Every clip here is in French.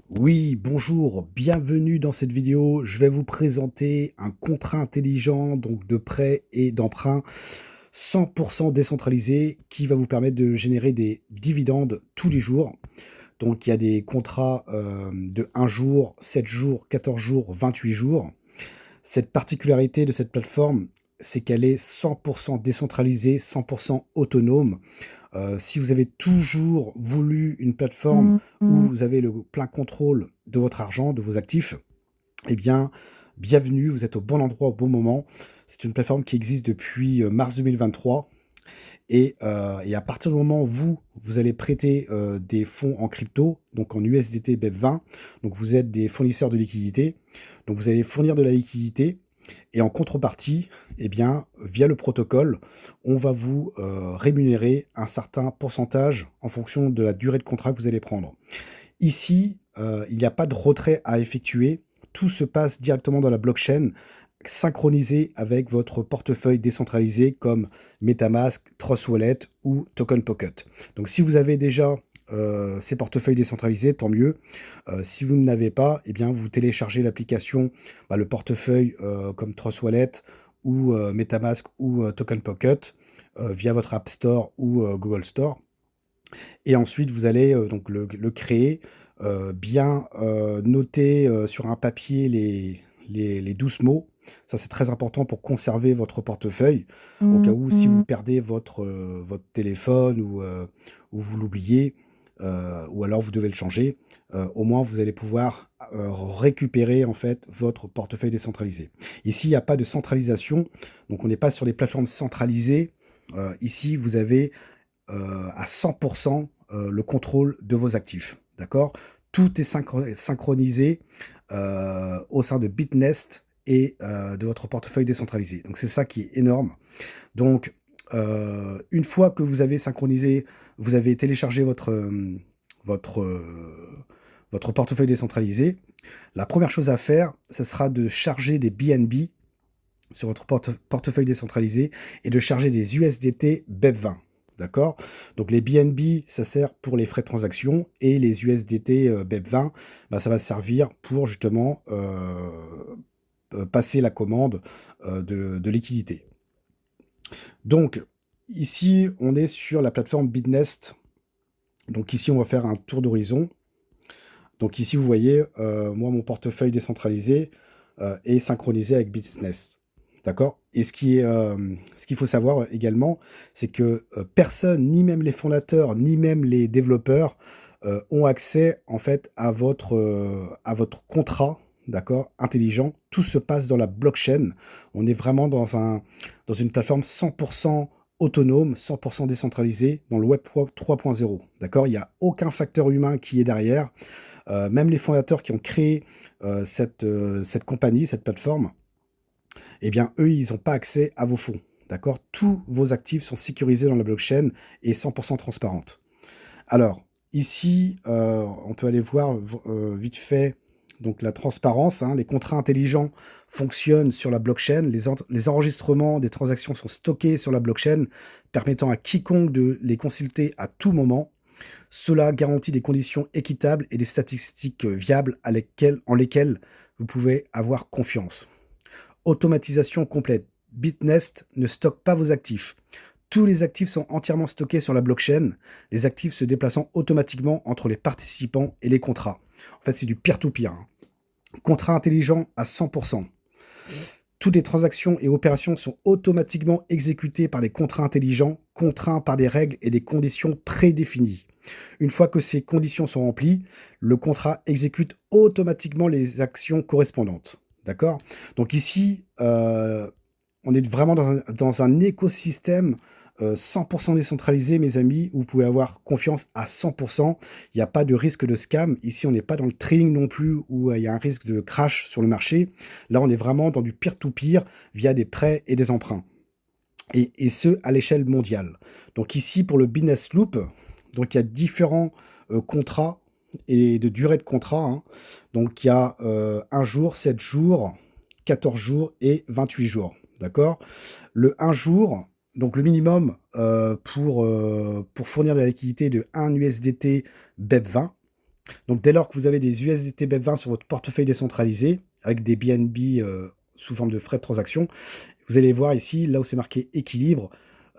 Oui, bonjour, bienvenue dans cette vidéo. Je vais vous présenter un contrat intelligent donc de prêt et d'emprunt 100% décentralisé qui va vous permettre de générer des dividendes tous les jours. Donc il y a des contrats de 1 jour, 7 jours, 14 jours, 28 jours. Cette particularité de cette plateforme, c'est qu'elle est 100% décentralisée, 100% autonome. Si vous avez toujours voulu une plateforme où vous avez le plein contrôle de votre argent, de vos actifs, eh bien, bienvenue, vous êtes au bon endroit au bon moment. C'est une plateforme qui existe depuis mars 2023. Et à partir du moment où vous allez prêter des fonds en crypto, donc en USDT BEP20, donc vous êtes des fournisseurs de liquidités, donc vous allez fournir de la liquidité, et en contrepartie, eh bien, via le protocole, on va vous rémunérer un certain pourcentage en fonction de la durée de contrat que vous allez prendre. Ici, il n'y a pas de retrait à effectuer. Tout se passe directement dans la blockchain, synchronisé avec votre portefeuille décentralisé comme MetaMask, Trust Wallet ou Token Pocket. Donc si vous avez déjà ces portefeuilles décentralisés, tant mieux. Si vous ne l'avez pas, eh bien, vous téléchargez l'application, le portefeuille comme Trust Wallet ou MetaMask ou Token Pocket via votre App Store ou Google Store. Et ensuite, vous allez donc le créer, bien noter sur un papier les 12 mots. Ça, c'est très important pour conserver votre portefeuille, au cas où si vous perdez votre téléphone ou vous l'oubliez, ou alors vous devez le changer, au moins vous allez pouvoir récupérer en fait votre portefeuille décentralisé. Ici, il n'y a pas de centralisation, donc on n'est pas sur les plateformes centralisées. Ici, vous avez à 100% le contrôle de vos actifs. D'accord? Tout est synchronisé au sein de Bitnest et de votre portefeuille décentralisé. Donc c'est ça qui est énorme. Donc une fois que vous avez synchronisé, vous avez téléchargé votre, votre portefeuille décentralisé, la première chose à faire, ce sera de charger des BNB sur votre portefeuille décentralisé et de charger des USDT BEP20. D'accord? Donc les BNB, ça sert pour les frais de transaction et les USDT BEP20, ça va servir pour justement passer la commande de liquidité. Donc ici, on est sur la plateforme Bitnest. Donc ici, on va faire un tour d'horizon. Donc ici, vous voyez, moi, mon portefeuille décentralisé est synchronisé avec Bitnest. D'accord? Et ce qu'il faut savoir également, c'est que personne, ni même les fondateurs, ni même les développeurs, ont accès en fait à votre contrat, d'accord, intelligent. Tout se passe dans la blockchain. On est vraiment dans une plateforme 100% autonome, 100% décentralisée dans le Web 3.0. D'accord? Il n'y a aucun facteur humain qui est derrière. Même les fondateurs qui ont créé cette compagnie, cette plateforme, eh bien, eux, ils n'ont pas accès à vos fonds. D'accord? Tous vos actifs sont sécurisés dans la blockchain et 100% transparentes. Alors, ici, on peut aller voir vite fait donc la transparence. Les contrats intelligents fonctionnent sur la blockchain. Les enregistrements des transactions sont stockés sur la blockchain, permettant à quiconque de les consulter à tout moment. Cela garantit des conditions équitables et des statistiques viables en lesquelles vous pouvez avoir confiance. Automatisation complète. Bitnest ne stocke pas vos actifs. Tous les actifs sont entièrement stockés sur la blockchain, les actifs se déplaçant automatiquement entre les participants et les contrats. En fait, c'est du peer-to-peer. Contrat intelligent à 100%. Toutes les transactions et opérations sont automatiquement exécutées par des contrats intelligents, contraints par des règles et des conditions prédéfinies. Une fois que ces conditions sont remplies, le contrat exécute automatiquement les actions correspondantes. D'accord? Donc ici, on est vraiment dans un écosystème 100% décentralisé, mes amis, où vous pouvez avoir confiance à 100%. Il n'y a pas de risque de scam. Ici, on n'est pas dans le trading non plus, où il y a un risque de crash sur le marché. Là, on est vraiment dans du peer-to-peer via des prêts et des emprunts. Et ce, à l'échelle mondiale. Donc ici, pour le Business Loop, donc il y a différents contrats et de durée de contrat. Donc il y a 1 jour, 7 jours, 14 jours et 28 jours. D'accord? Le 1 jour, donc le minimum pour fournir de la liquidité de 1 USDT BEP20. Donc dès lors que vous avez des USDT BEP20 sur votre portefeuille décentralisé, avec des BNB sous forme de frais de transaction, vous allez voir ici, là où c'est marqué équilibre,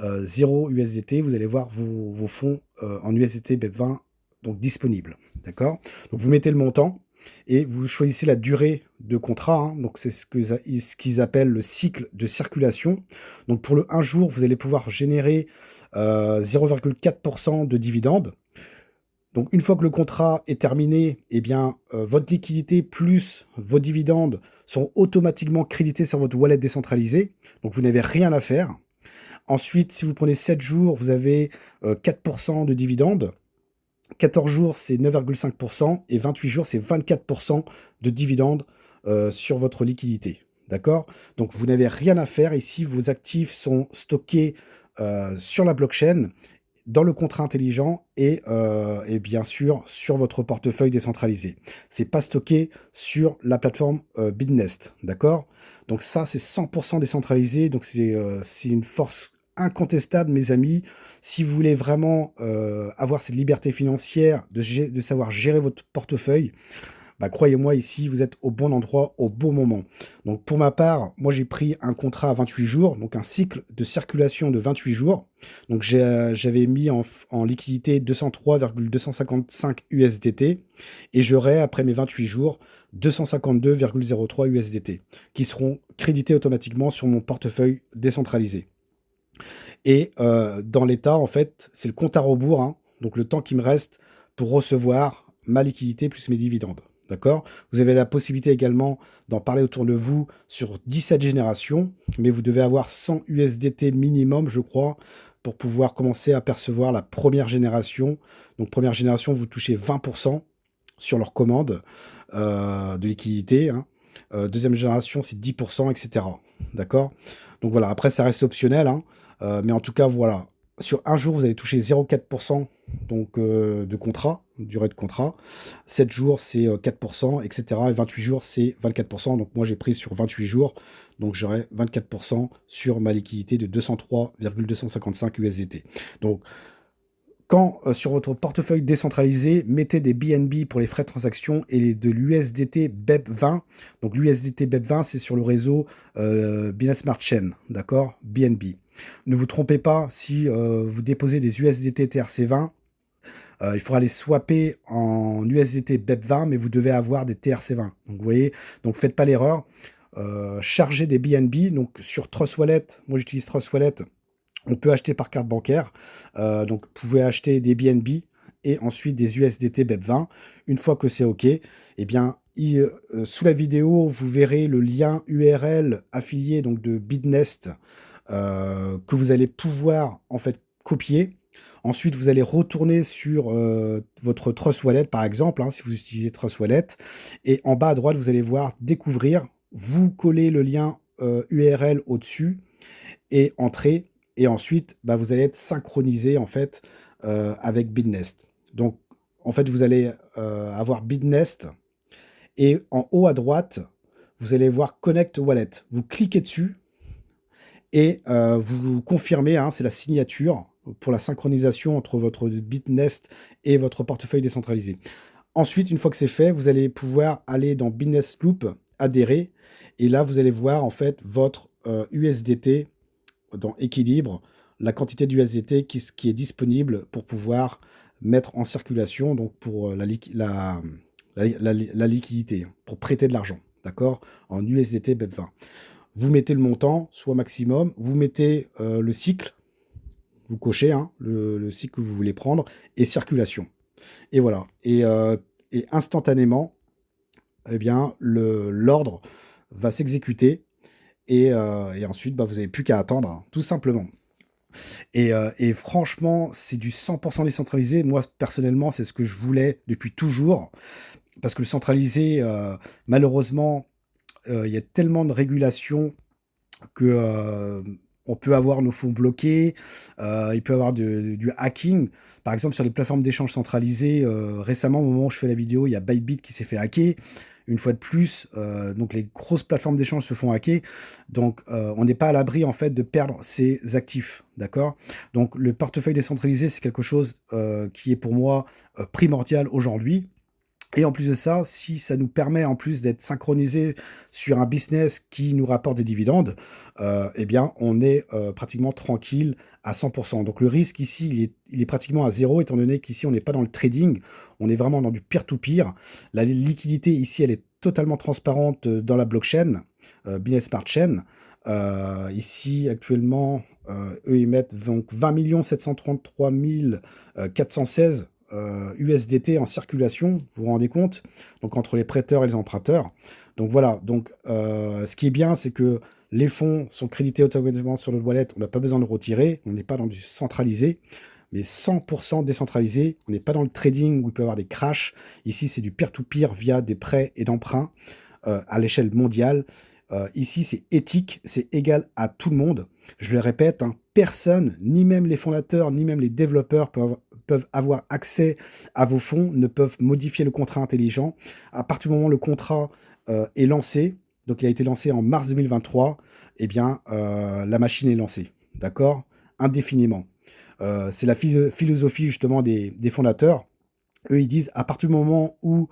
0 USDT, vous allez voir vos fonds en USDT BEP20 donc disponibles. D'accord? Donc vous mettez le montant et vous choisissez la durée de contrat. Hein, donc c'est ce qu'ils appellent le cycle de circulation. Donc pour le 1 jour, vous allez pouvoir générer 0,4% de dividendes. Donc une fois que le contrat est terminé, eh bien, votre liquidité plus vos dividendes sont automatiquement crédités sur votre wallet décentralisé. Donc vous n'avez rien à faire. Ensuite, si vous prenez 7 jours, vous avez 4% de dividendes. 14 jours, c'est 9,5% et 28 jours, c'est 24% de dividendes sur votre liquidité. D'accord? Donc vous n'avez rien à faire ici. Vos actifs sont stockés sur la blockchain, dans le contrat intelligent et bien sûr sur votre portefeuille décentralisé. C'est pas stocké sur la plateforme Bitnest, d'accord? Donc ça, c'est 100% décentralisé, donc c'est une force incontestable, mes amis. Si vous voulez vraiment avoir cette liberté financière de savoir gérer votre portefeuille, bah, croyez-moi, ici, vous êtes au bon endroit, au bon moment. Donc, pour ma part, moi, j'ai pris un contrat à 28 jours, donc un cycle de circulation de 28 jours. Donc, j'avais mis en liquidité 203,255 USDT et j'aurai, après mes 28 jours, 252,03 USDT qui seront crédités automatiquement sur mon portefeuille décentralisé. Et dans l'état, en fait, c'est le compte à rebours, hein, donc le temps qui me reste pour recevoir ma liquidité plus mes dividendes. D'accord? Vous avez la possibilité également d'en parler autour de vous sur 17 générations, mais vous devez avoir 100 USDT minimum, je crois, pour pouvoir commencer à percevoir la première génération. Donc, première génération, vous touchez 20% sur leur commande de liquidité. Hein. Deuxième génération, c'est 10%, etc. D'accord? Donc voilà, après, ça reste optionnel, hein. Mais en tout cas, voilà. Sur un jour, vous allez toucher 0,4% donc, de contrat, durée de contrat. 7 jours, c'est 4%, etc. Et 28 jours, c'est 24%. Donc moi, j'ai pris sur 28 jours. Donc j'aurai 24% sur ma liquidité de 203,255 USDT. Donc, quand sur votre portefeuille décentralisé, mettez des BNB pour les frais de transaction et de l'USDT BEP20. Donc l'USDT BEP20, c'est sur le réseau Binance Smart Chain, d'accord? BNB. Ne vous trompez pas, si vous déposez des USDT TRC20, il faudra les swapper en USDT BEP20, mais vous devez avoir des TRC20. Donc vous voyez, donc faites pas l'erreur. Chargez des BNB, donc sur Trust Wallet, moi j'utilise Trust Wallet. On peut acheter par carte bancaire. Donc, vous pouvez acheter des BNB et ensuite des USDT BEP20. Une fois que c'est OK, eh bien, sous la vidéo, vous verrez le lien URL affilié donc, de Bitnest que vous allez pouvoir en fait copier. Ensuite, vous allez retourner sur votre Trust Wallet, par exemple, hein, si vous utilisez Trust Wallet. Et en bas à droite, vous allez voir Découvrir. Vous collez le lien URL au-dessus et entrer. Et ensuite, bah, vous allez être synchronisé en fait avec Bitnest. Donc, en fait, vous allez avoir Bitnest et en haut à droite, vous allez voir Connect Wallet. Vous cliquez dessus et vous confirmez, hein, c'est la signature pour la synchronisation entre votre Bitnest et votre portefeuille décentralisé. Ensuite, une fois que c'est fait, vous allez pouvoir aller dans Bitnest Loop, adhérer, et là, vous allez voir en fait votre USDT dans équilibre, la quantité d'USDT qui est disponible pour pouvoir mettre en circulation, donc pour la liquidité, pour prêter de l'argent, d'accord, en USDT BEP20. Vous mettez le montant, soit maximum, vous mettez le cycle, vous cochez hein, le cycle que vous voulez prendre, et circulation. Et voilà. Et instantanément, eh bien, l'ordre va s'exécuter et ensuite, bah, vous n'avez plus qu'à attendre, hein, tout simplement. Et franchement, c'est du 100% décentralisé. Moi, personnellement, c'est ce que je voulais depuis toujours. Parce que le centralisé, malheureusement, il y a tellement de régulations que on peut avoir nos fonds bloqués, il peut y avoir du hacking. Par exemple, sur les plateformes d'échange centralisées, récemment, au moment où je fais la vidéo, il y a Bybit qui s'est fait hacker. Une fois de plus, donc les grosses plateformes d'échange se font hacker. Donc, on n'est pas à l'abri, en fait, de perdre ses actifs, d'accord? Donc, le portefeuille décentralisé, c'est quelque chose qui est pour moi primordial aujourd'hui. Et en plus de ça, si ça nous permet en plus d'être synchronisé sur un business qui nous rapporte des dividendes, eh bien, on est pratiquement tranquille à 100%. Donc le risque ici, il est pratiquement à zéro, étant donné qu'ici, on n'est pas dans le trading, on est vraiment dans du peer-to-peer. La liquidité ici, elle est totalement transparente dans la blockchain, Binance Smart Chain. Ici, actuellement, eux, ils mettent donc 20 733 416 USDT en circulation, vous vous rendez compte? Donc entre les prêteurs et les emprunteurs. Donc voilà, donc ce qui est bien, c'est que les fonds sont crédités automatiquement sur le wallet, on n'a pas besoin de retirer, on n'est pas dans du centralisé, mais 100% décentralisé, on n'est pas dans le trading où il peut y avoir des crashs. Ici, c'est du peer-to-peer via des prêts et d'emprunts à l'échelle mondiale. Ici, c'est éthique, c'est égal à tout le monde. Je le répète, hein, personne, ni même les fondateurs, ni même les développeurs peuvent avoir accès à vos fonds, ne peuvent modifier le contrat intelligent. À partir du moment où le contrat est lancé, donc il a été lancé en mars 2023, eh bien, la machine est lancée, d'accord? Indéfiniment. C'est la philosophie justement des fondateurs. Eux, ils disent, à partir du moment où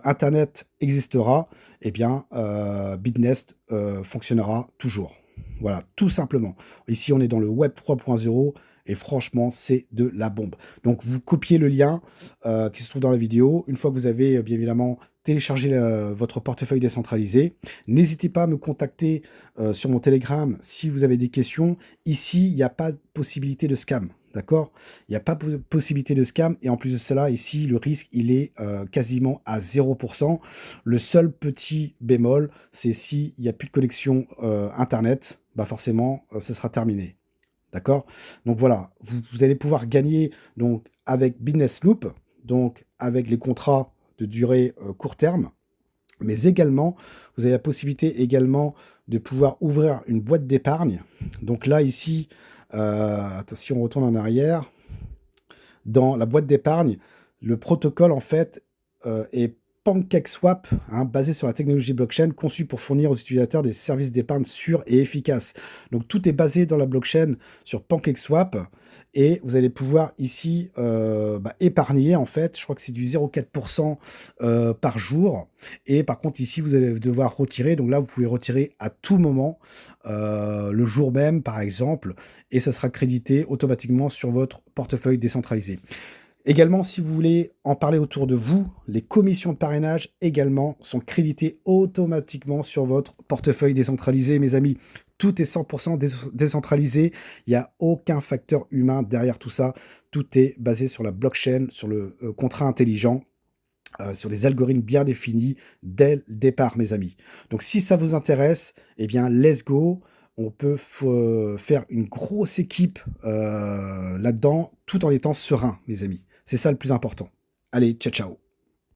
Internet existera, eh bien, Bitnest fonctionnera toujours. Voilà, tout simplement. Ici, on est dans le Web 3.0 et franchement, c'est de la bombe. Donc, vous copiez le lien qui se trouve dans la vidéo. Une fois que vous avez, bien évidemment, téléchargé votre portefeuille décentralisé, n'hésitez pas à me contacter sur mon Telegram si vous avez des questions. Ici, il n'y a pas de possibilité de scam. D'accord? Il n'y a pas de possibilité de scam. Et en plus de cela, ici, le risque, il est quasiment à 0%. Le seul petit bémol, c'est s'il n'y a plus de connexion Internet, bah forcément, ça sera terminé. D'accord? Donc voilà, vous allez pouvoir gagner donc, avec Business Loop, donc avec les contrats de durée court terme, mais également, vous avez la possibilité également de pouvoir ouvrir une boîte d'épargne. Donc là, ici, attention, on retourne en arrière. Dans la boîte d'épargne, le protocole, en fait, est PancakeSwap, hein, basé sur la technologie blockchain, conçu pour fournir aux utilisateurs des services d'épargne sûrs et efficaces. Donc tout est basé dans la blockchain sur PancakeSwap, et vous allez pouvoir ici épargner, en fait, je crois que c'est du 0,4% par jour, et par contre ici vous allez devoir retirer, donc là vous pouvez retirer à tout moment, le jour même par exemple, et ça sera crédité automatiquement sur votre portefeuille décentralisé. Également, si vous voulez en parler autour de vous, les commissions de parrainage également sont créditées automatiquement sur votre portefeuille décentralisé, mes amis. Tout est 100% décentralisé. Il n'y a aucun facteur humain derrière tout ça. Tout est basé sur la blockchain, sur le contrat intelligent, sur des algorithmes bien définis dès le départ, mes amis. Donc, si ça vous intéresse, eh bien, let's go. On peut faire une grosse équipe là-dedans, tout en étant serein, mes amis. C'est ça le plus important. Allez, ciao, ciao.